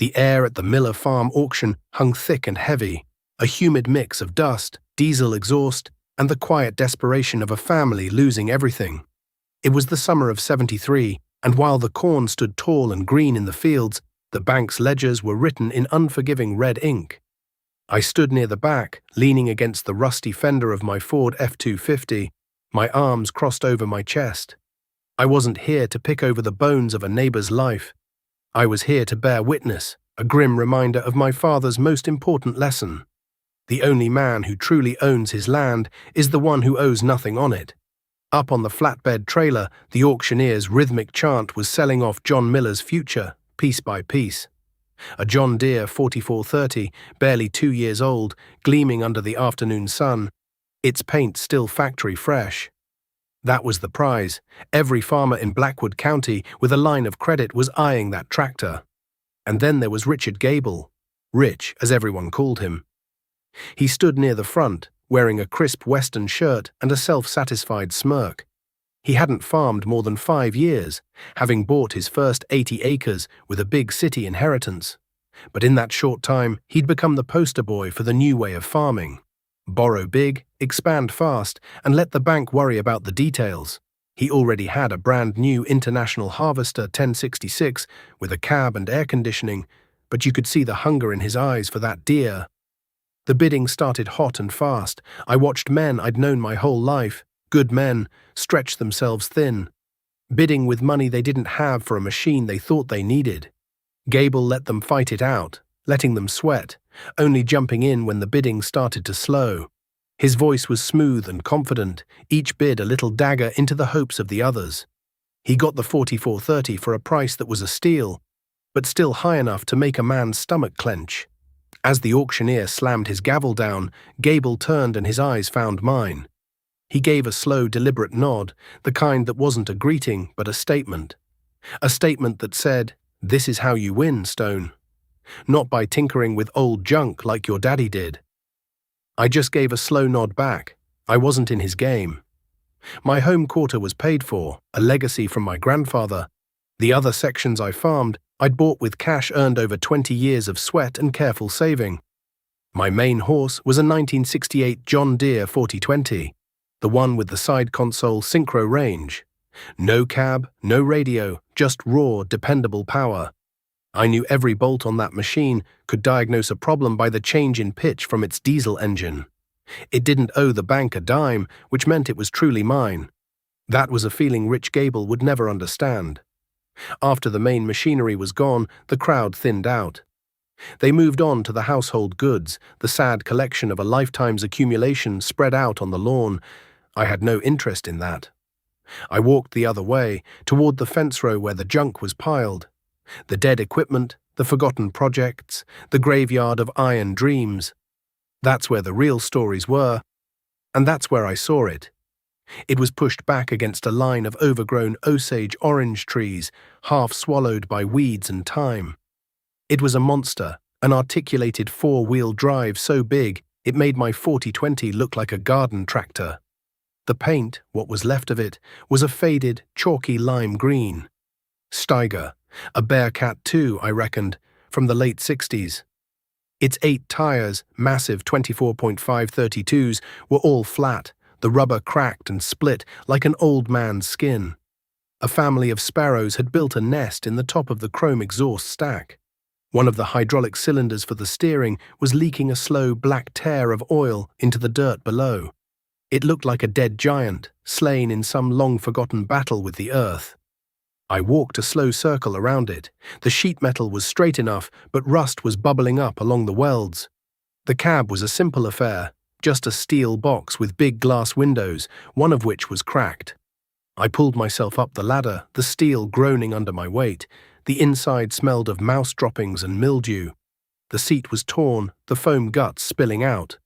The air at the Miller Farm auction hung thick and heavy, a humid mix of dust, diesel exhaust, and the quiet desperation of a family losing everything. It was the summer of '73, and while the corn stood tall and green in the fields, the bank's ledgers were written in unforgiving red ink. I stood near the back, leaning against the rusty fender of my Ford F-250, my arms crossed over my chest. I wasn't here to pick over the bones of a neighbor's life. I was here to bear witness, a grim reminder of my father's most important lesson. The only man who truly owns his land is the one who owes nothing on it. Up on the flatbed trailer, the auctioneer's rhythmic chant was selling off John Miller's future, piece by piece. A John Deere 4430, barely 2 years old, gleaming under the afternoon sun, its paint still factory fresh. That was the prize. Every farmer in Blackwood County with a line of credit was eyeing that tractor. And then there was Richard Gable, Rich as everyone called him. He stood near the front, wearing a crisp western shirt and a self-satisfied smirk. He hadn't farmed more than 5 years, having bought his first 80 acres with a big city inheritance. But in that short time, he'd become the poster boy for the new way of farming. Borrow big, expand fast, and let the bank worry about the details. He already had a brand new International Harvester 1066 with a cab and air conditioning, but you could see the hunger in his eyes for that Deere. The bidding started hot and fast. I watched men I'd known my whole life, good men, stretch themselves thin, bidding with money they didn't have for a machine they thought they needed. Gable let them fight it out, letting them sweat, only jumping in when the bidding started to slow. His voice was smooth and confident, each bid a little dagger into the hopes of the others. He got the 4430 for a price that was a steal, but still high enough to make a man's stomach clench. As the auctioneer slammed his gavel down, Gable turned and his eyes found mine. He gave a slow, deliberate nod, the kind that wasn't a greeting but a statement. A statement that said, "This is how you win, Stone. Not by tinkering with old junk like your daddy did." I just gave a slow nod back. I wasn't in his game. My home quarter was paid for, a legacy from my grandfather. The other sections I farmed, I'd bought with cash earned over 20 years of sweat and careful saving. My main horse was a 1968 John Deere 4020, the one with the side console synchro range. No cab, no radio, just raw, dependable power. I knew every bolt on that machine, could diagnose a problem by the change in pitch from its diesel engine. It didn't owe the bank a dime, which meant it was truly mine. That was a feeling Rich Gable would never understand. After the main machinery was gone, the crowd thinned out. They moved on to the household goods, the sad collection of a lifetime's accumulation spread out on the lawn. I had no interest in that. I walked the other way, toward the fence row where the junk was piled. The dead equipment, the forgotten projects, the graveyard of iron dreams. That's where the real stories were, and that's where I saw it. It was pushed back against a line of overgrown Osage orange trees, half swallowed by weeds and time. It was a monster, an articulated 4-wheel drive so big it made my 4020 look like a garden tractor. The paint, what was left of it, was a faded, chalky lime green. Steiger, a Bearcat II, I reckoned, from the late 60s. Its 8 tires, massive 24.532s, were all flat, the rubber cracked and split like an old man's skin. A family of sparrows had built a nest in the top of the chrome exhaust stack. One of the hydraulic cylinders for the steering was leaking a slow black tear of oil into the dirt below. It looked like a dead giant, slain in some long-forgotten battle with the earth. I walked a slow circle around it. The sheet metal was straight enough, but rust was bubbling up along the welds. The cab was a simple affair, just a steel box with big glass windows, one of which was cracked. I pulled myself up the ladder, the steel groaning under my weight. The inside smelled of mouse droppings and mildew. The seat was torn, the foam guts spilling out.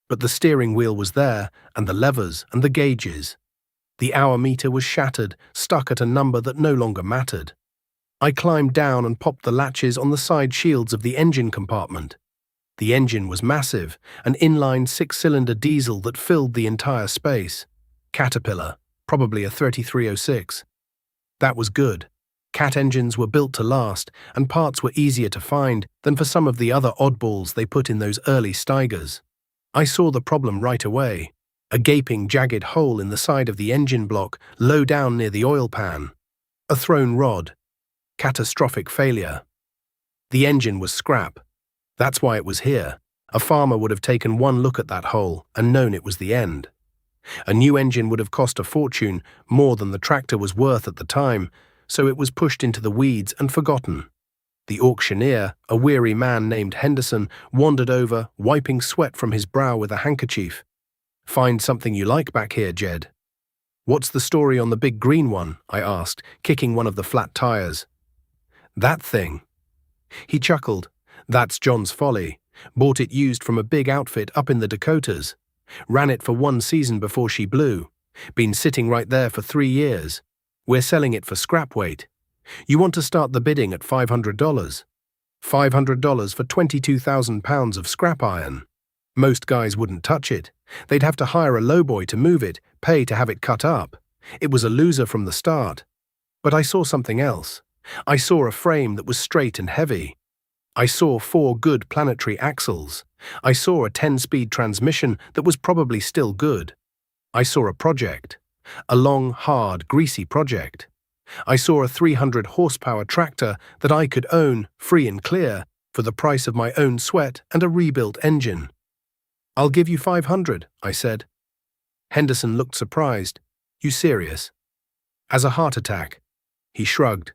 But the steering wheel was there, and the levers and the gauges. The hour meter was shattered, stuck at a number that no longer mattered. I climbed down and popped the latches on the side shields of the engine compartment. The engine was massive, an inline 6-cylinder diesel that filled the entire space. Caterpillar, probably a 3306. That was good. Cat engines were built to last, and parts were easier to find than for some of the other oddballs they put in those early Steigers. I saw the problem right away. A gaping, jagged hole in the side of the engine block, low down near the oil pan. A thrown rod. Catastrophic failure. The engine was scrap. That's why it was here. A farmer would have taken one look at that hole and known it was the end. A new engine would have cost a fortune, more than the tractor was worth at the time, so it was pushed into the weeds and forgotten. The auctioneer, a weary man named Henderson, wandered over, wiping sweat from his brow with a handkerchief. "Find something you like back here, Jed." "What's the story on the big green one?" I asked, kicking one of the flat tires. "That thing." He chuckled. "That's John's Folly. Bought it used from a big outfit up in the Dakotas. Ran it for one season before she blew. Been sitting right there for 3 years. We're selling it for scrap weight. You want to start the bidding at $500? $500 for 22,000 pounds of scrap iron. Most guys wouldn't touch it. They'd have to hire a lowboy to move it, pay to have it cut up. It was a loser from the start. But I saw something else. I saw a frame that was straight and heavy. I saw 4 good planetary axles. I saw a 10-speed transmission that was probably still good. I saw a project. A long, hard, greasy project. I saw a 300-horsepower tractor that I could own, free and clear, for the price of my own sweat and a rebuilt engine. "I'll give you 500, I said. Henderson looked surprised. "You serious?" "As a heart attack." He shrugged.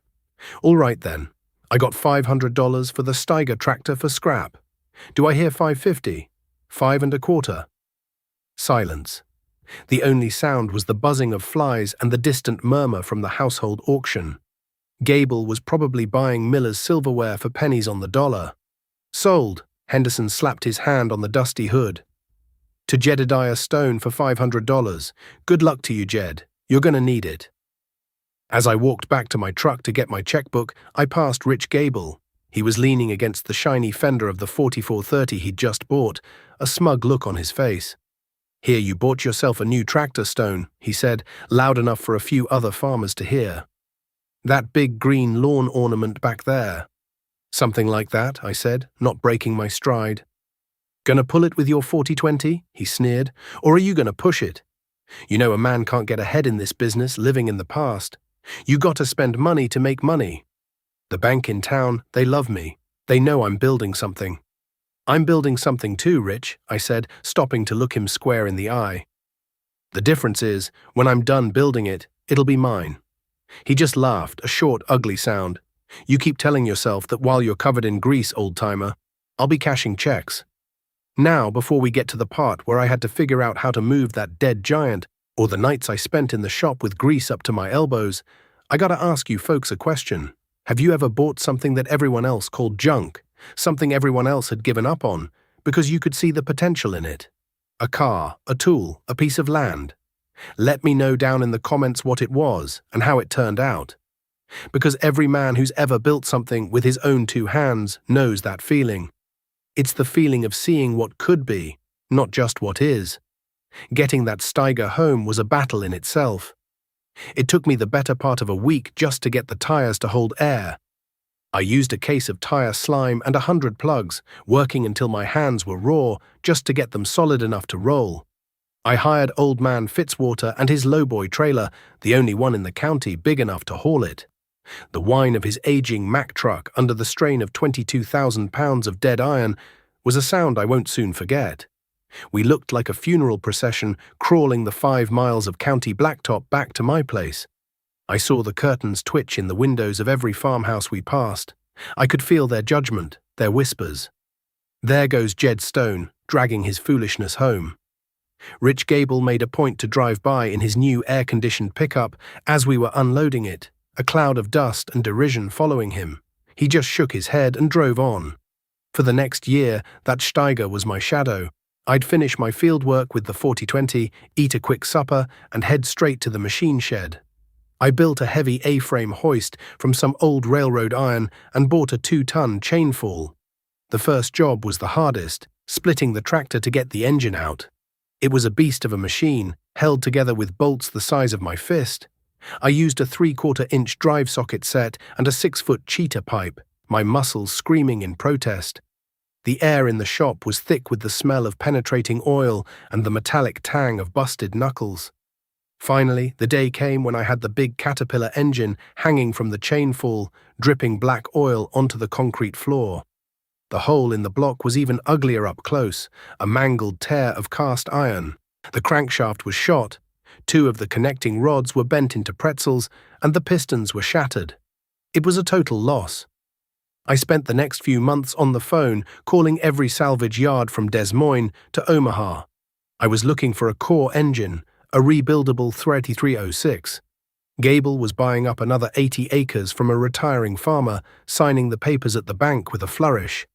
"All right then. I got $500 for the Steiger tractor for scrap. Do I hear 550? 5 1/4? Silence. The only sound was the buzzing of flies and the distant murmur from the household auction. Gable was probably buying Miller's silverware for pennies on the dollar. "Sold." Henderson slapped his hand on the dusty hood. "To Jedediah Stone for $500. Good luck to you, Jed. You're gonna need it." As I walked back to my truck to get my checkbook, I passed Rich Gable. He was leaning against the shiny fender of the 4430 he'd just bought, a smug look on his face. "Here, you bought yourself a new tractor, Stone," he said, loud enough for a few other farmers to hear. "That big green lawn ornament back there." "Something like that," I said, not breaking my stride. "Gonna pull it with your 4020? He sneered. "Or are you gonna push it? You know a man can't get ahead in this business living in the past. You gotta spend money to make money. The bank in town, they love me. They know I'm building something." "I'm building something too, Rich," I said, stopping to look him square in the eye. "The difference is, when I'm done building it, it'll be mine." He just laughed, a short, ugly sound. "You keep telling yourself that while you're covered in grease, old-timer. I'll be cashing checks." Now, before we get to the part where I had to figure out how to move that dead giant, or the nights I spent in the shop with grease up to my elbows, I gotta ask you folks a question. Have you ever bought something that everyone else called junk, something everyone else had given up on, because you could see the potential in it? A car, a tool, a piece of land. Let me know down in the comments what it was and how it turned out. Because every man who's ever built something with his own 2 hands knows that feeling. It's the feeling of seeing what could be, not just what is. Getting that Steiger home was a battle in itself. It took me the better part of a week just to get the tires to hold air. I used a case of tire slime and 100 plugs, working until my hands were raw just to get them solid enough to roll. I hired old man Fitzwater and his lowboy trailer, the only one in the county big enough to haul it. The whine of his aging Mack truck under the strain of 22,000 pounds of dead iron was a sound I won't soon forget. We looked like a funeral procession crawling the 5 miles of county blacktop back to my place. I saw the curtains twitch in the windows of every farmhouse we passed. I could feel their judgment, their whispers. There goes Jed Stone, dragging his foolishness home. Rich Gable made a point to drive by in his new air-conditioned pickup as we were unloading it, a cloud of dust and derision following him. He just shook his head and drove on. For the next year, that Steiger was my shadow. I'd finish my field work with the 4020, eat a quick supper, and head straight to the machine shed. I built a heavy A-frame hoist from some old railroad iron and bought a 2-ton chainfall. The first job was the hardest, splitting the tractor to get the engine out. It was a beast of a machine, held together with bolts the size of my fist. I used a 3/4-inch drive socket set and a 6-foot cheetah pipe, my muscles screaming in protest. The air in the shop was thick with the smell of penetrating oil and the metallic tang of busted knuckles. Finally, the day came when I had the big Caterpillar engine hanging from the chainfall, dripping black oil onto the concrete floor. The hole in the block was even uglier up close, a mangled tear of cast iron. The crankshaft was shot, 2 of the connecting rods were bent into pretzels, and the pistons were shattered. It was a total loss. I spent the next few months on the phone, calling every salvage yard from Des Moines to Omaha. I was looking for a core engine, a rebuildable 3306. Gable was buying up another 80 acres from a retiring farmer, signing the papers at the bank with a flourish.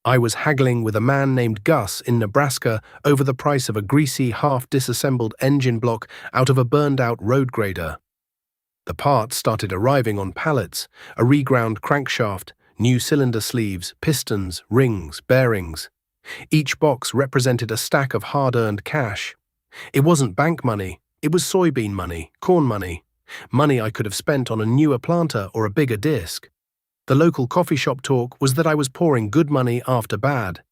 I was haggling with a man named Gus in Nebraska over the price of a greasy, half-disassembled engine block out of a burned-out road grader. The parts started arriving on pallets, a reground crankshaft, new cylinder sleeves, pistons, rings, bearings. Each box represented a stack of hard-earned cash. It wasn't bank money, it was soybean money, corn money, money I could have spent on a newer planter or a bigger disc. The local coffee shop talk was that I was pouring good money after bad.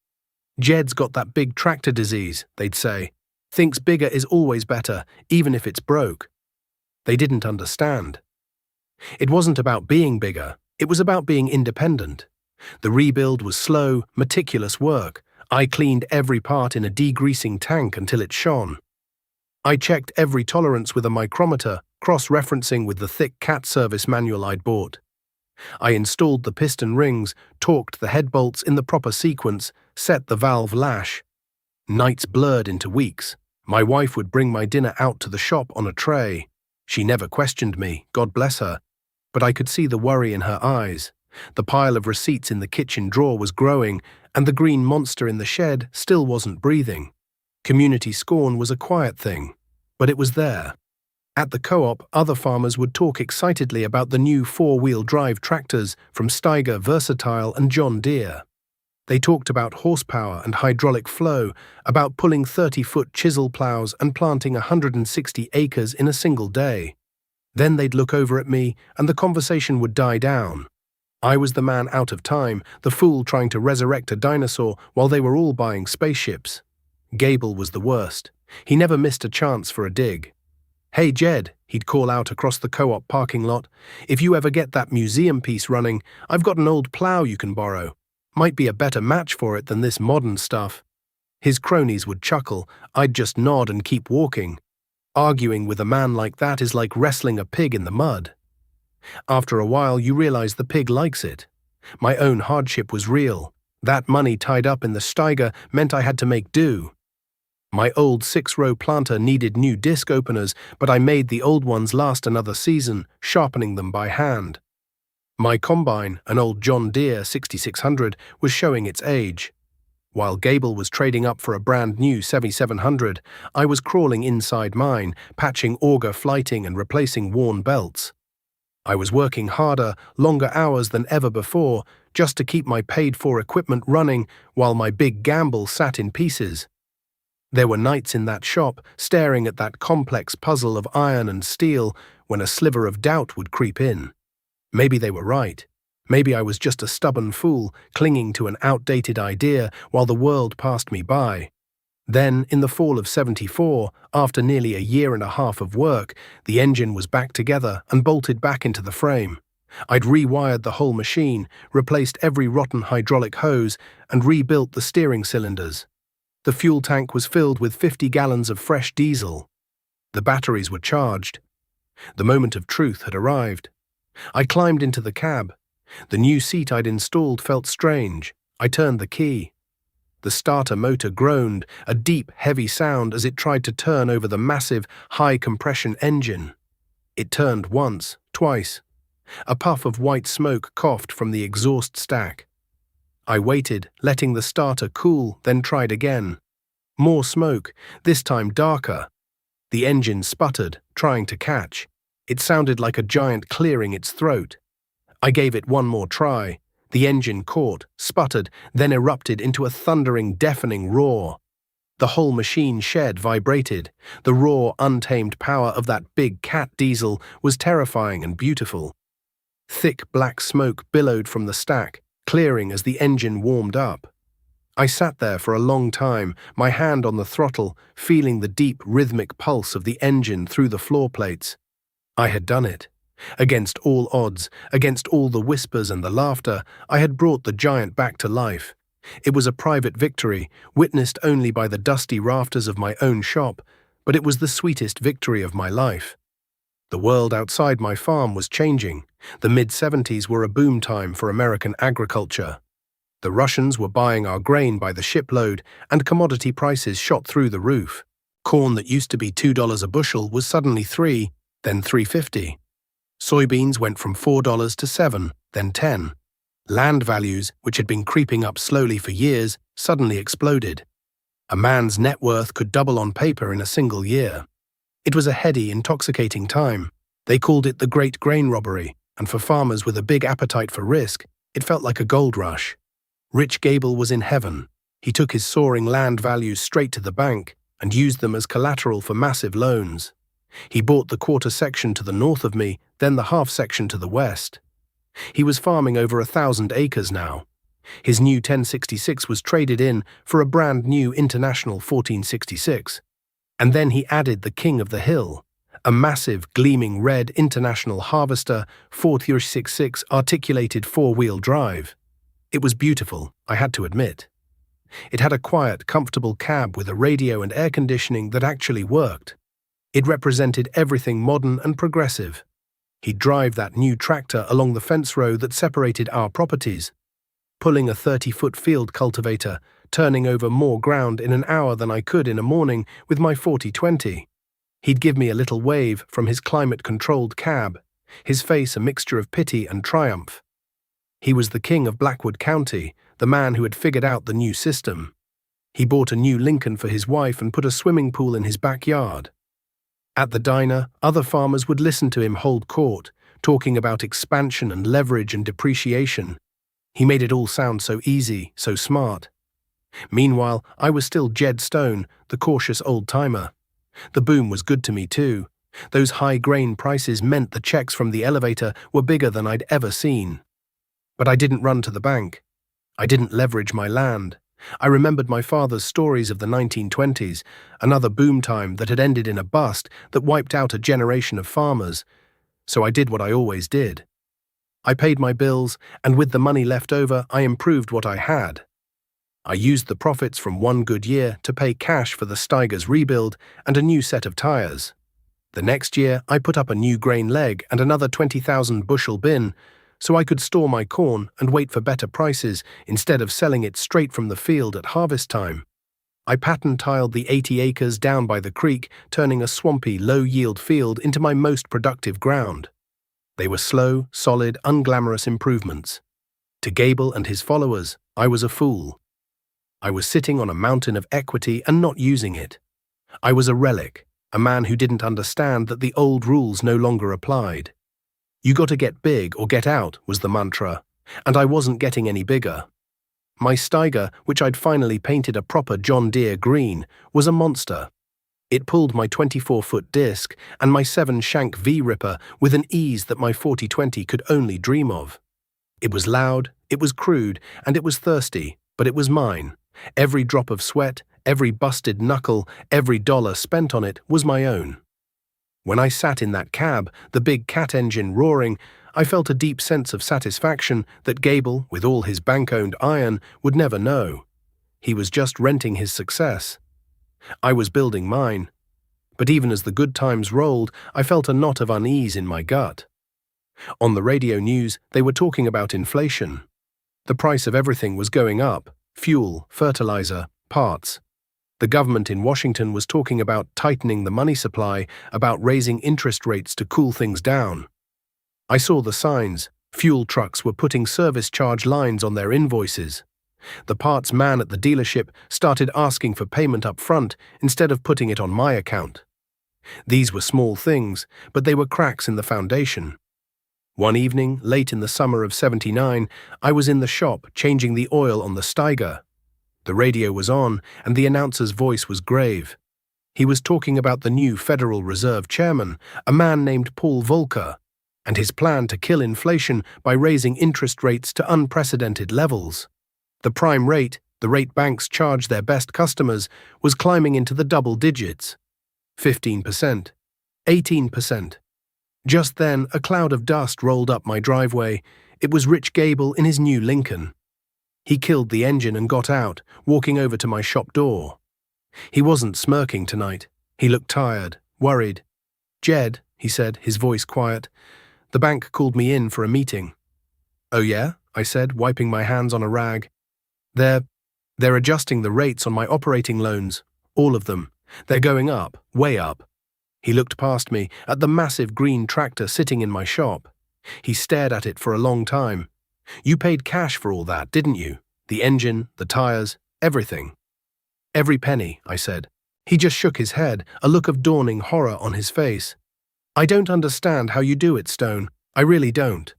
Jed's got that big tractor disease, they'd say. Thinks bigger is always better, even if it's broke. They didn't understand. It wasn't about being bigger, it was about being independent. The rebuild was slow, meticulous work. I cleaned every part in a degreasing tank until it shone. I checked every tolerance with a micrometer, cross-referencing with the thick cat service manual I'd bought. I installed the piston rings, torqued the head bolts in the proper sequence, set the valve lash. Nights blurred into weeks. My wife would bring my dinner out to the shop on a tray. She never questioned me, God bless her, but I could see the worry in her eyes. The pile of receipts in the kitchen drawer was growing, and the green monster in the shed still wasn't breathing. Community scorn was a quiet thing, but it was there. At the co-op, other farmers would talk excitedly about the new 4-wheel drive tractors from Steiger, Versatile, and John Deere. They talked about horsepower and hydraulic flow, about pulling 30-foot chisel plows and planting 160 acres in a single day. Then they'd look over at me, and the conversation would die down. I was the man out of time, the fool trying to resurrect a dinosaur while they were all buying spaceships. Gable was the worst. He never missed a chance for a dig. "Hey, Jed," he'd call out across the co-op parking lot, "if you ever get that museum piece running, I've got an old plow you can borrow. Might be a better match for it than this modern stuff." His cronies would chuckle, I'd just nod and keep walking. Arguing with a man like that is like wrestling a pig in the mud. After a while, you realize the pig likes it. My own hardship was real. That money tied up in the Steiger meant I had to make do. My old 6-row planter needed new disc openers, but I made the old ones last another season, sharpening them by hand. My combine, an old John Deere 6600, was showing its age. While Gable was trading up for a brand new 7700, I was crawling inside mine, patching auger flighting and replacing worn belts. I was working harder, longer hours than ever before, just to keep my paid-for equipment running while my big gamble sat in pieces. There were nights in that shop, staring at that complex puzzle of iron and steel, when a sliver of doubt would creep in. Maybe they were right. Maybe I was just a stubborn fool, clinging to an outdated idea while the world passed me by. Then, in the fall of '74, after nearly a year and a half of work, the engine was back together and bolted back into the frame. I'd rewired the whole machine, replaced every rotten hydraulic hose, and rebuilt the steering cylinders. The fuel tank was filled with 50 gallons of fresh diesel. The batteries were charged. The moment of truth had arrived. I climbed into the cab. The new seat I'd installed felt strange. I turned the key. The starter motor groaned, a deep, heavy sound as it tried to turn over the massive, high-compression engine. It turned once, twice. A puff of white smoke coughed from the exhaust stack. I waited, letting the starter cool, then tried again. More smoke, this time darker. The engine sputtered, trying to catch. It sounded like a giant clearing its throat. I gave it one more try. The engine caught, sputtered, then erupted into a thundering, deafening roar. The whole machine shed vibrated. The raw, untamed power of that big cat diesel was terrifying and beautiful. Thick black smoke billowed from the stack, clearing as the engine warmed up. I sat there for a long time, my hand on the throttle, feeling the deep, rhythmic pulse of the engine through the floor plates. I had done it. Against all odds, against all the whispers and the laughter, I had brought the giant back to life. It was a private victory, witnessed only by the dusty rafters of my own shop, but it was the sweetest victory of my life. The world outside my farm was changing. The mid-70s were a boom time for American agriculture. The Russians were buying our grain by the shipload, and commodity prices shot through the roof. Corn that used to be $2 a bushel was suddenly $3, then $3.50. Soybeans went from $4 to $7, then $10. Land values, which had been creeping up slowly for years, suddenly exploded. A man's net worth could double on paper in a single year. It was a heady, intoxicating time. They called it the Great Grain Robbery, and for farmers with a big appetite for risk, it felt like a gold rush. Rich Gable was in heaven. He took his soaring land values straight to the bank and used them as collateral for massive loans. He bought the quarter section to the north of me, then the half section to the west. He was farming over 1,000 acres now. His new 1066 was traded in for a brand new International 1466. And then he added the King of the Hill, a massive, gleaming red International Harvester 466 articulated four-wheel drive. It was beautiful, I had to admit. It had a quiet, comfortable cab with a radio and air conditioning that actually worked. It represented everything modern and progressive. He'd drive that new tractor along the fence row that separated our properties, pulling a 30-foot field cultivator, turning over more ground in an hour than I could in a morning with my 40-20. He'd give me a little wave from his climate-controlled cab, his face a mixture of pity and triumph. He was the king of Blackwood County, the man who had figured out the new system. He bought a new Lincoln for his wife and put a swimming pool in his backyard. At the diner, other farmers would listen to him hold court, talking about expansion and leverage and depreciation. He made it all sound so easy, so smart. Meanwhile, I was still Jed Stone, the cautious old-timer. The boom was good to me too. Those high grain prices meant the checks from the elevator were bigger than I'd ever seen. But I didn't run to the bank. I didn't leverage my land. I remembered my father's stories of the 1920s, another boom time that had ended in a bust that wiped out a generation of farmers. So I did what I always did. I paid my bills, and with the money left over, I improved what I had. I used the profits from one good year to pay cash for the Steiger's rebuild and a new set of tires. The next year, I put up a new grain leg and another 20,000 bushel bin, so I could store my corn and wait for better prices instead of selling it straight from the field at harvest time. I pattern-tiled the 80 acres down by the creek, turning a swampy, low-yield field into my most productive ground. They were slow, solid, unglamorous improvements. To Gable and his followers, I was a fool. I was sitting on a mountain of equity and not using it. I was a relic, a man who didn't understand that the old rules no longer applied. You got to get big or get out was the mantra, and I wasn't getting any bigger. My Steiger, which I'd finally painted a proper John Deere green, was a monster. It pulled my 24-foot disc and my 7-shank V-ripper with an ease that my 40-20 could only dream of. It was loud, it was crude, and it was thirsty, but it was mine. Every drop of sweat, every busted knuckle, every dollar spent on it was my own. When I sat in that cab, the big cat engine roaring, I felt a deep sense of satisfaction that Gable, with all his bank-owned iron, would never know. He was just renting his success. I was building mine. But even as the good times rolled, I felt a knot of unease in my gut. On the radio news, they were talking about inflation. The price of everything was going up: fuel, fertilizer, parts. The government in Washington was talking about tightening the money supply, about raising interest rates to cool things down. I saw the signs. Fuel trucks were putting service charge lines on their invoices. The parts man at the dealership started asking for payment up front instead of putting it on my account. These were small things, but they were cracks in the foundation. One evening, late in the summer of '79, I was in the shop changing the oil on the Steiger. The radio was on, and the announcer's voice was grave. He was talking about the new Federal Reserve chairman, a man named Paul Volcker, and his plan to kill inflation by raising interest rates to unprecedented levels. The prime rate, the rate banks charge their best customers, was climbing into the double digits. 15%, 18%. Just then, a cloud of dust rolled up my driveway. It was Rich Gable in his new Lincoln. He killed the engine and got out, walking over to my shop door. He wasn't smirking tonight. He looked tired, worried. "Jed," he said, his voice quiet, "the bank called me in for a meeting." "Oh yeah?" I said, wiping my hands on a rag. They're adjusting the rates on my operating loans, all of them. They're going up, way up." He looked past me, at the massive green tractor sitting in my shop. He stared at it for a long time. "You paid cash for all that, didn't you? The engine, the tires, everything." "Every penny," I said. He just shook his head, a look of dawning horror on his face. "I don't understand how you do it, Stone. I really don't."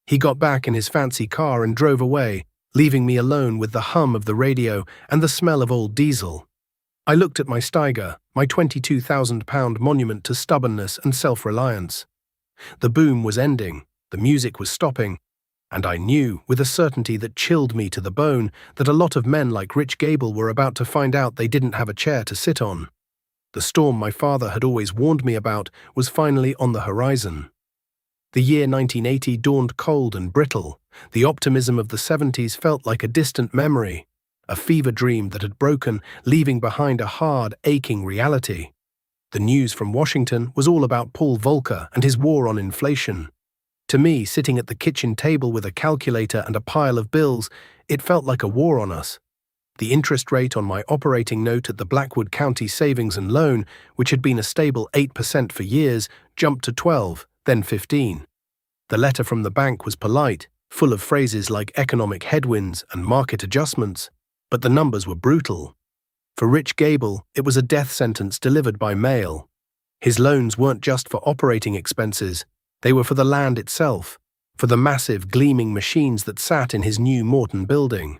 He got back in his fancy car and drove away, leaving me alone with the hum of the radio and the smell of old diesel. I looked at my Steiger, my £22,000 monument to stubbornness and self-reliance. The boom was ending, the music was stopping, and I knew, with a certainty that chilled me to the bone, that a lot of men like Rich Gable were about to find out they didn't have a chair to sit on. The storm my father had always warned me about was finally on the horizon. The year 1980 dawned cold and brittle. The optimism of the 70s felt like a distant memory, a fever dream that had broken, leaving behind a hard, aching reality. The news from Washington was all about Paul Volcker and his war on inflation. To me, sitting at the kitchen table with a calculator and a pile of bills, it felt like a war on us. The interest rate on my operating note at the Blackwood County Savings and Loan, which had been a stable 8% for years, jumped to 12, then 15. The letter from the bank was polite, full of phrases like economic headwinds and market adjustments, but the numbers were brutal. For Rich Gable, it was a death sentence delivered by mail. His loans weren't just for operating expenses, they were for the land itself, for the massive, gleaming machines that sat in his new Morton building.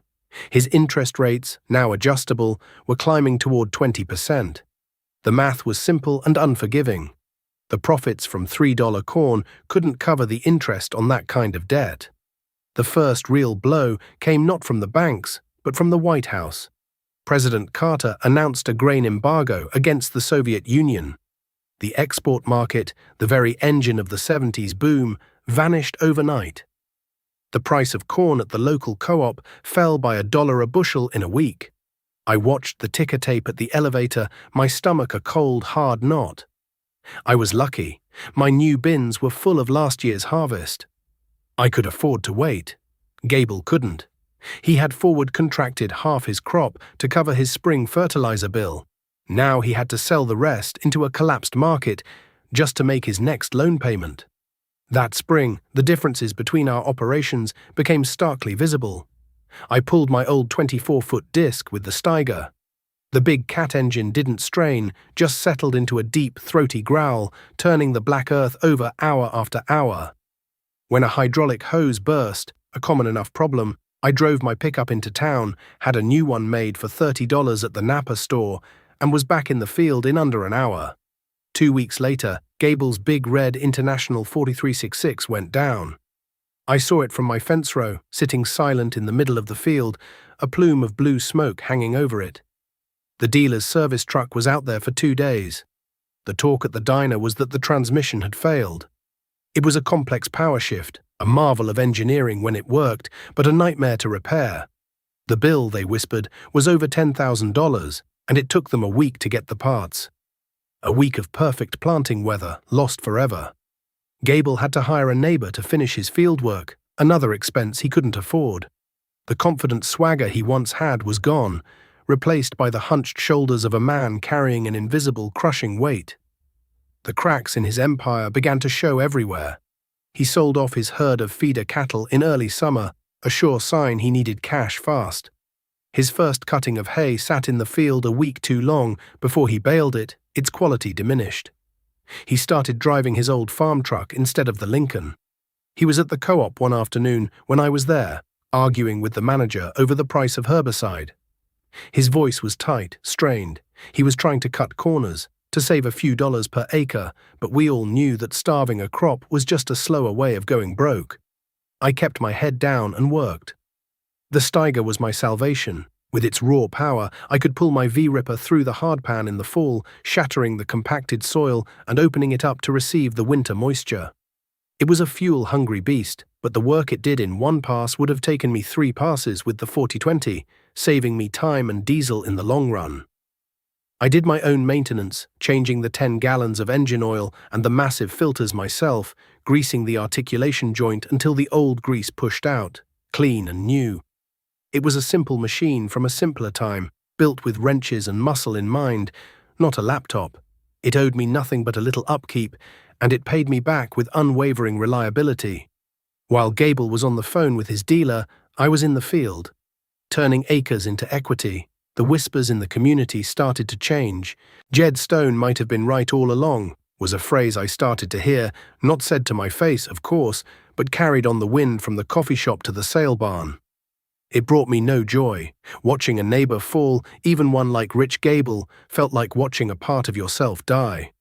His interest rates, now adjustable, were climbing toward 20%. The math was simple and unforgiving. The profits from $3 corn couldn't cover the interest on that kind of debt. The first real blow came not from the banks, but from the White House. President Carter announced a grain embargo against the Soviet Union. The export market, the very engine of the 70s boom, vanished overnight. The price of corn at the local co-op fell by $1 a bushel in a week. I watched the ticker tape at the elevator, my stomach a cold, hard knot. I was lucky. My new bins were full of last year's harvest. I could afford to wait. Gable couldn't. He had forward contracted half his crop to cover his spring fertilizer bill. Now he had to sell the rest into a collapsed market just to make his next loan payment. That spring, the differences between our operations became starkly visible. I pulled my old 24-foot disc with the Steiger. The big cat engine didn't strain, just settled into a deep, throaty growl, turning the black earth over hour after hour. When a hydraulic hose burst, a common enough problem, I drove my pickup into town, had a new one made for $30 at the Napa store, and was back in the field in under an hour. 2 weeks later, Gable's big red International 4366 went down. I saw it from my fence row, sitting silent in the middle of the field, a plume of blue smoke hanging over it. The dealer's service truck was out there for 2 days. The talk at the diner was that the transmission had failed. It was a complex power shift, a marvel of engineering when it worked, but a nightmare to repair. The bill, they whispered, was over $10,000, and it took them a week to get the parts. A week of perfect planting weather, lost forever. Gable had to hire a neighbor to finish his fieldwork, another expense he couldn't afford. The confident swagger he once had was gone, replaced by the hunched shoulders of a man carrying an invisible, crushing weight. The cracks in his empire began to show everywhere. He sold off his herd of feeder cattle in early summer, a sure sign he needed cash fast. His first cutting of hay sat in the field a week too long. Before he baled it, its quality diminished. He started driving his old farm truck instead of the Lincoln. He was at the co-op one afternoon when I was there, arguing with the manager over the price of herbicide. His voice was tight, strained. He was trying to cut corners, to save a few dollars per acre, but we all knew that starving a crop was just a slower way of going broke. I kept my head down and worked. The Steiger was my salvation. With its raw power, I could pull my V-ripper through the hardpan in the fall, shattering the compacted soil and opening it up to receive the winter moisture. It was a fuel-hungry beast, but the work it did in one pass would have taken me 3 passes with the 4020, saving me time and diesel in the long run. I did my own maintenance, changing the 10 gallons of engine oil and the massive filters myself, greasing the articulation joint until the old grease pushed out, clean and new. It was a simple machine from a simpler time, built with wrenches and muscle in mind, not a laptop. It owed me nothing but a little upkeep, and it paid me back with unwavering reliability. While Gable was on the phone with his dealer, I was in the field. Turning acres into equity, the whispers in the community started to change. "Jed Stone might have been right all along," was a phrase I started to hear, not said to my face, of course, but carried on the wind from the coffee shop to the sale barn. It brought me no joy. Watching a neighbor fall, even one like Rich Gable, felt like watching a part of yourself die.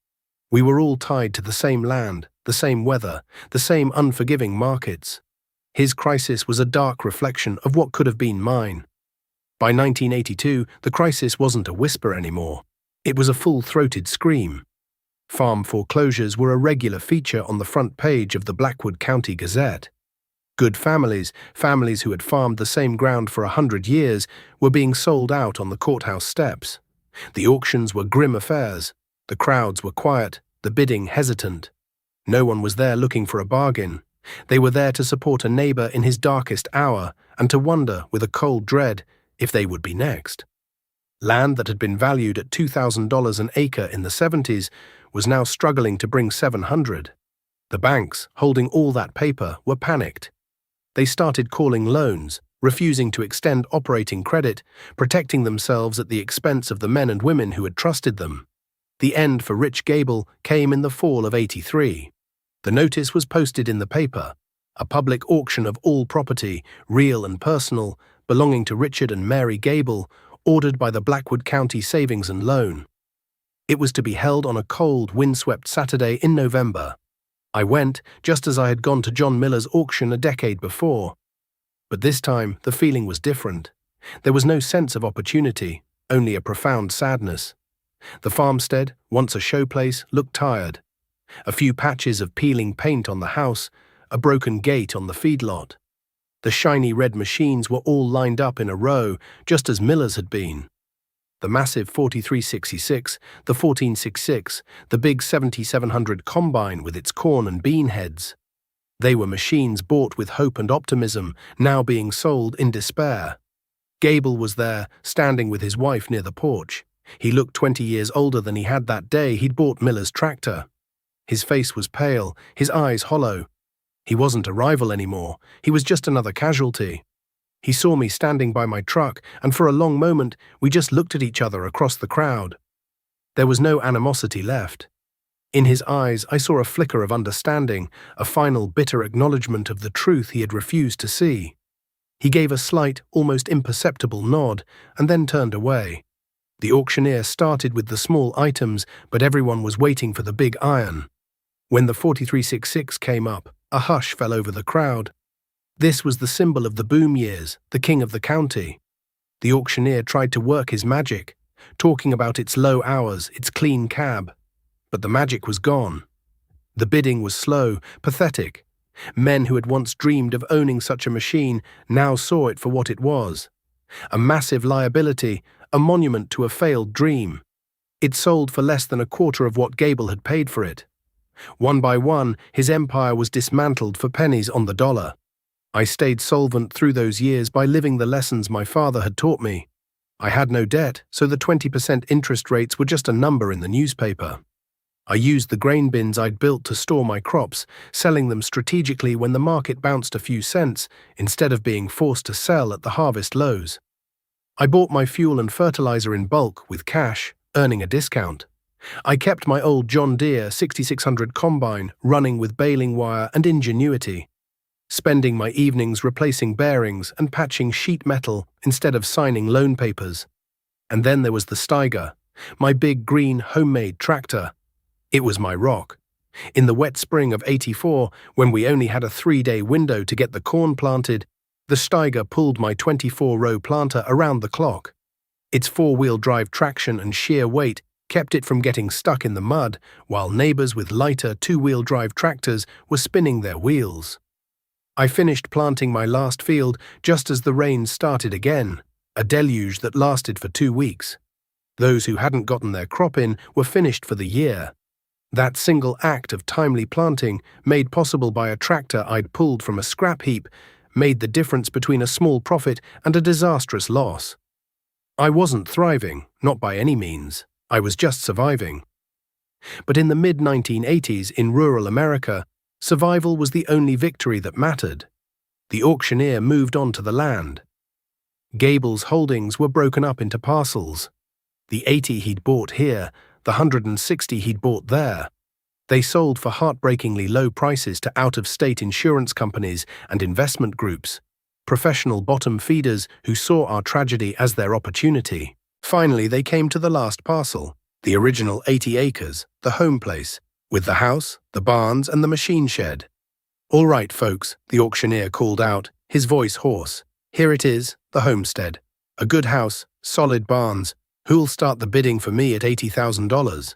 We were all tied to the same land, the same weather, the same unforgiving markets. His crisis was a dark reflection of what could have been mine. By 1982, the crisis wasn't a whisper anymore. It was a full-throated scream. Farm foreclosures were a regular feature on the front page of the Blackwood County Gazette. Good families, families who had farmed the same ground for 100 years, were being sold out on the courthouse steps. The auctions were grim affairs. The crowds were quiet, the bidding hesitant. No one was there looking for a bargain. They were there to support a neighbor in his darkest hour and to wonder, with a cold dread, if they would be next. Land that had been valued at $2,000 an acre in the 70s was now struggling to bring $700. The banks, holding all that paper, were panicked. They started calling loans, refusing to extend operating credit, protecting themselves at the expense of the men and women who had trusted them. The end for Rich Gable came in the fall of '83. The notice was posted in the paper, a public auction of all property, real and personal, belonging to Richard and Mary Gable, ordered by the Blackwood County Savings and Loan. It was to be held on a cold, windswept Saturday in November. I went, just as I had gone to John Miller's auction a decade before. But this time, the feeling was different. There was no sense of opportunity, only a profound sadness. The farmstead, once a showplace, looked tired. A few patches of peeling paint on the house, a broken gate on the feedlot. The shiny red machines were all lined up in a row, just as Miller's had been. The massive 4366, the 1466, the big 7700 combine with its corn and bean heads. They were machines bought with hope and optimism, now being sold in despair. Gable was there, standing with his wife near the porch. He looked 20 years older than he had that day he'd bought Miller's tractor. His face was pale, his eyes hollow. He wasn't a rival anymore, he was just another casualty. He saw me standing by my truck, and for a long moment we just looked at each other across the crowd. There was no animosity left. In his eyes I saw a flicker of understanding, a final bitter acknowledgement of the truth he had refused to see. He gave a slight, almost imperceptible nod, and then turned away. The auctioneer started with the small items, but everyone was waiting for the big iron. When the 4366 came up, a hush fell over the crowd. This was the symbol of the boom years, the king of the county. The auctioneer tried to work his magic, talking about its low hours, its clean cab. But the magic was gone. The bidding was slow, pathetic. Men who had once dreamed of owning such a machine now saw it for what it was. A massive liability, a monument to a failed dream. It sold for less than a quarter of what Gable had paid for it. One by one, his empire was dismantled for pennies on the dollar. I stayed solvent through those years by living the lessons my father had taught me. I had no debt, so the 20% interest rates were just a number in the newspaper. I used the grain bins I'd built to store my crops, selling them strategically when the market bounced a few cents, instead of being forced to sell at the harvest lows. I bought my fuel and fertilizer in bulk with cash, earning a discount. I kept my old John Deere 6600 combine running with baling wire and ingenuity, spending my evenings replacing bearings and patching sheet metal instead of signing loan papers. And then there was the Steiger, my big green homemade tractor. It was my rock. In the wet spring of '84, when we only had a 3-day window to get the corn planted, the Steiger pulled my 24-row planter around the clock. Its 4-wheel drive traction and sheer weight kept it from getting stuck in the mud, while neighbors with lighter 2-wheel drive tractors were spinning their wheels. I finished planting my last field just as the rain started again, a deluge that lasted for 2 weeks. Those who hadn't gotten their crop in were finished for the year. That single act of timely planting, made possible by a tractor I'd pulled from a scrap heap, made the difference between a small profit and a disastrous loss. I wasn't thriving, not by any means. I was just surviving. But in the mid-1980s in rural America, survival was the only victory that mattered. The auctioneer moved on to the land. Gable's holdings were broken up into parcels. The 80 he'd bought here, the 160 he'd bought there. They sold for heartbreakingly low prices to out-of-state insurance companies and investment groups, professional bottom feeders who saw our tragedy as their opportunity. Finally, they came to the last parcel, the original 80 acres, the home place, with the house, the barns, and the machine shed. "All right, folks," the auctioneer called out, his voice hoarse. "Here it is, the homestead. A good house, solid barns. Who'll start the bidding for me at $80,000?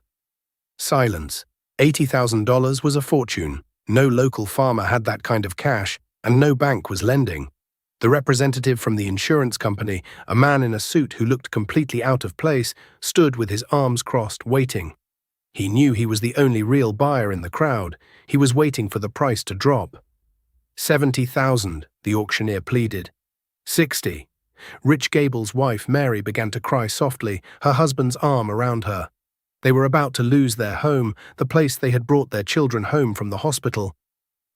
Silence. $80,000 was a fortune. No local farmer had that kind of cash, and no bank was lending. The representative from the insurance company, a man in a suit who looked completely out of place, stood with his arms crossed, waiting. He knew he was the only real buyer in the crowd. He was waiting for the price to drop. $70,000, the auctioneer pleaded. $60. Rich Gable's wife, Mary, began to cry softly, her husband's arm around her. They were about to lose their home, the place they had brought their children home from the hospital.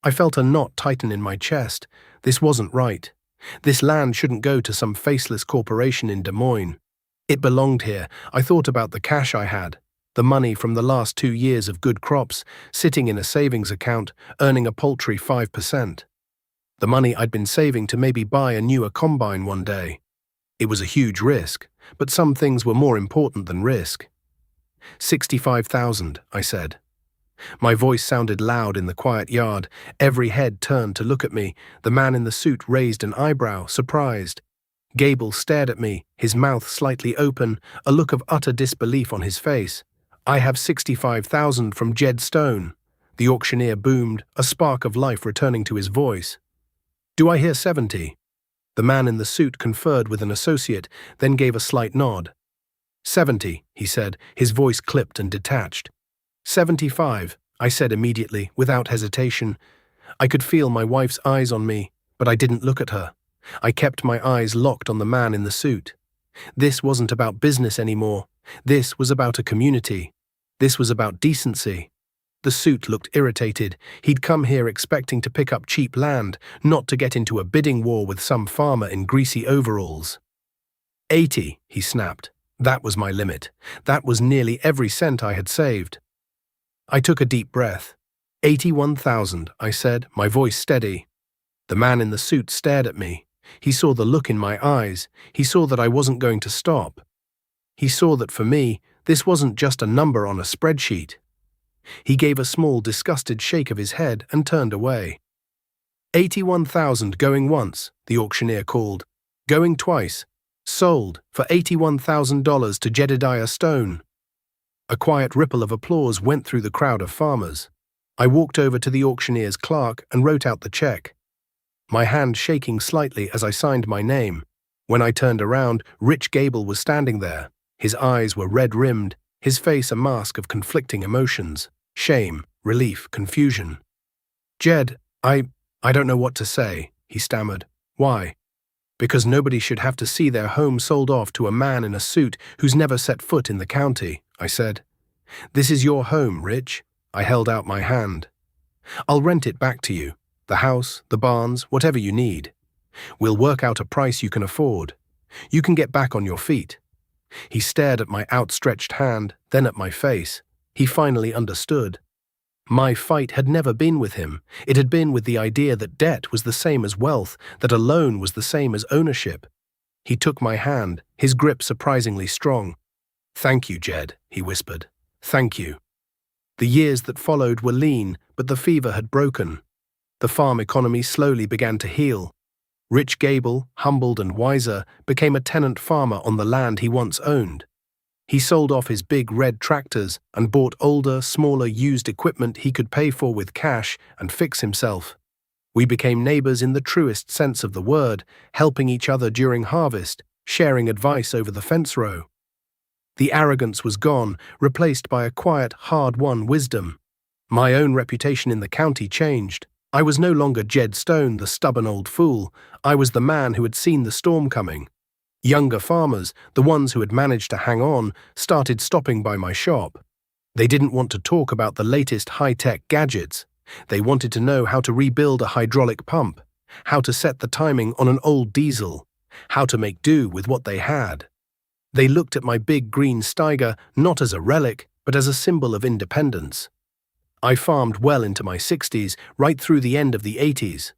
I felt a knot tighten in my chest. This wasn't right. This land shouldn't go to some faceless corporation in Des Moines. It belonged here. I thought about the cash I had, the money from the last 2 years of good crops, sitting in a savings account, earning a paltry 5%. The money I'd been saving to maybe buy a newer combine one day. It was a huge risk, but some things were more important than risk. $65,000, I said. My voice sounded loud in the quiet yard. Every head turned to look at me. The man in the suit raised an eyebrow, surprised. Gable stared at me, his mouth slightly open, a look of utter disbelief on his face. "I have $65,000 from Jed Stone," the auctioneer boomed, a spark of life returning to his voice. "Do I hear 70? The man in the suit conferred with an associate, then gave a slight nod. 70, he said, his voice clipped and detached. 75, I said immediately, without hesitation. I could feel my wife's eyes on me, but I didn't look at her. I kept my eyes locked on the man in the suit. This wasn't about business anymore. This was about a community. This was about decency. The suit looked irritated. He'd come here expecting to pick up cheap land, not to get into a bidding war with some farmer in greasy overalls. 80, he snapped. That was my limit. That was nearly every cent I had saved. I took a deep breath. 81,000, I said, my voice steady. The man in the suit stared at me. He saw the look in my eyes. He saw that I wasn't going to stop. He saw that for me, this wasn't just a number on a spreadsheet. He gave a small, disgusted shake of his head and turned away. 81,000 going once, the auctioneer called. Going twice. Sold for $81,000 to Jedediah Stone. A quiet ripple of applause went through the crowd of farmers. I walked over to the auctioneer's clerk and wrote out the check, my hand shaking slightly as I signed my name. When I turned around, Rich Gable was standing there. His eyes were red-rimmed, his face a mask of conflicting emotions. Shame, relief, confusion. "Jed, I don't know what to say," he stammered. "Why?" "Because nobody should have to see their home sold off to a man in a suit who's never set foot in the county," I said. "This is your home, Rich." I held out my hand. "I'll rent it back to you. The house, the barns, whatever you need. We'll work out a price you can afford. You can get back on your feet." He stared at my outstretched hand, then at my face. He finally understood. My fight had never been with him. It had been with the idea that debt was the same as wealth, that a loan was the same as ownership. He took my hand, his grip surprisingly strong. "Thank you, Jed," he whispered. "Thank you." The years that followed were lean, but the fever had broken. The farm economy slowly began to heal. Rich Gable, humbled and wiser, became a tenant farmer on the land he once owned. He sold off his big red tractors and bought older, smaller used equipment he could pay for with cash and fix himself. We became neighbors in the truest sense of the word, helping each other during harvest, sharing advice over the fence row. The arrogance was gone, replaced by a quiet, hard-won wisdom. My own reputation in the county changed. I was no longer Jed Stone, the stubborn old fool. I was the man who had seen the storm coming. Younger farmers, the ones who had managed to hang on, started stopping by my shop. They didn't want to talk about the latest high-tech gadgets. They wanted to know how to rebuild a hydraulic pump, how to set the timing on an old diesel, how to make do with what they had. They looked at my big green Steiger not as a relic, but as a symbol of independence. I farmed well into my 60s, right through the end of the 80s.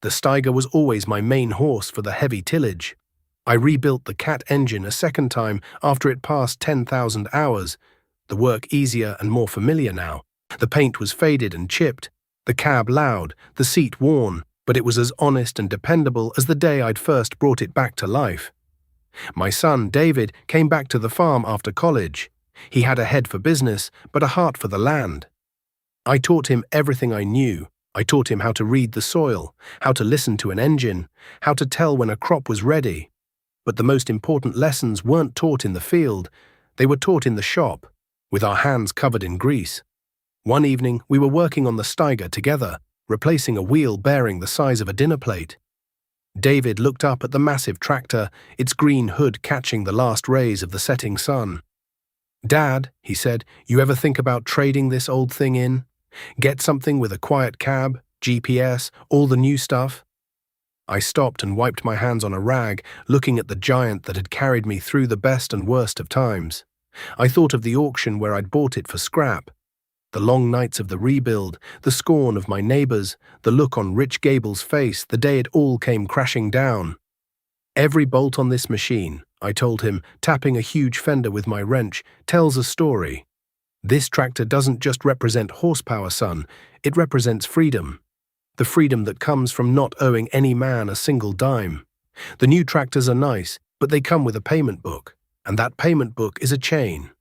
The Steiger was always my main horse for the heavy tillage. I rebuilt the Cat engine a second time after it passed 10,000 hours, the work easier and more familiar now. The paint was faded and chipped, the cab loud, the seat worn, but it was as honest and dependable as the day I'd first brought it back to life. My son, David, came back to the farm after college. He had a head for business, but a heart for the land. I taught him everything I knew. I taught him how to read the soil, how to listen to an engine, how to tell when a crop was ready. But the most important lessons weren't taught in the field. They were taught in the shop, with our hands covered in grease. One evening, we were working on the Steiger together, replacing a wheel bearing the size of a dinner plate. David looked up at the massive tractor, its green hood catching the last rays of the setting sun. "Dad," he said, "you ever think about trading this old thing in? Get something with a quiet cab, GPS, all the new stuff?" I stopped and wiped my hands on a rag, looking at the giant that had carried me through the best and worst of times. I thought of the auction where I'd bought it for scrap. The long nights of the rebuild, the scorn of my neighbors, the look on Rich Gable's face the day it all came crashing down. "Every bolt on this machine," I told him, tapping a huge fender with my wrench, "tells a story. This tractor doesn't just represent horsepower, son. It represents freedom. The freedom that comes from not owing any man a single dime. The new tractors are nice, but they come with a payment book, and that payment book is a chain.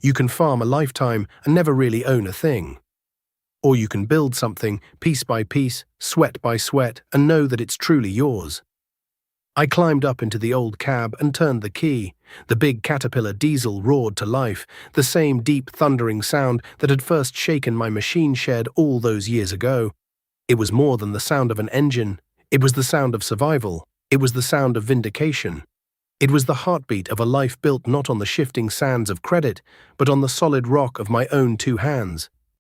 You can farm a lifetime and never really own a thing. Or you can build something, piece by piece, sweat by sweat, and know that it's truly yours." I climbed up into the old cab and turned the key. The big Caterpillar diesel roared to life, the same deep thundering sound that had first shaken my machine shed all those years ago. It was more than the sound of an engine. It was the sound of survival. It was the sound of vindication. It was the heartbeat of a life built not on the shifting sands of credit, but on the solid rock of my own two hands.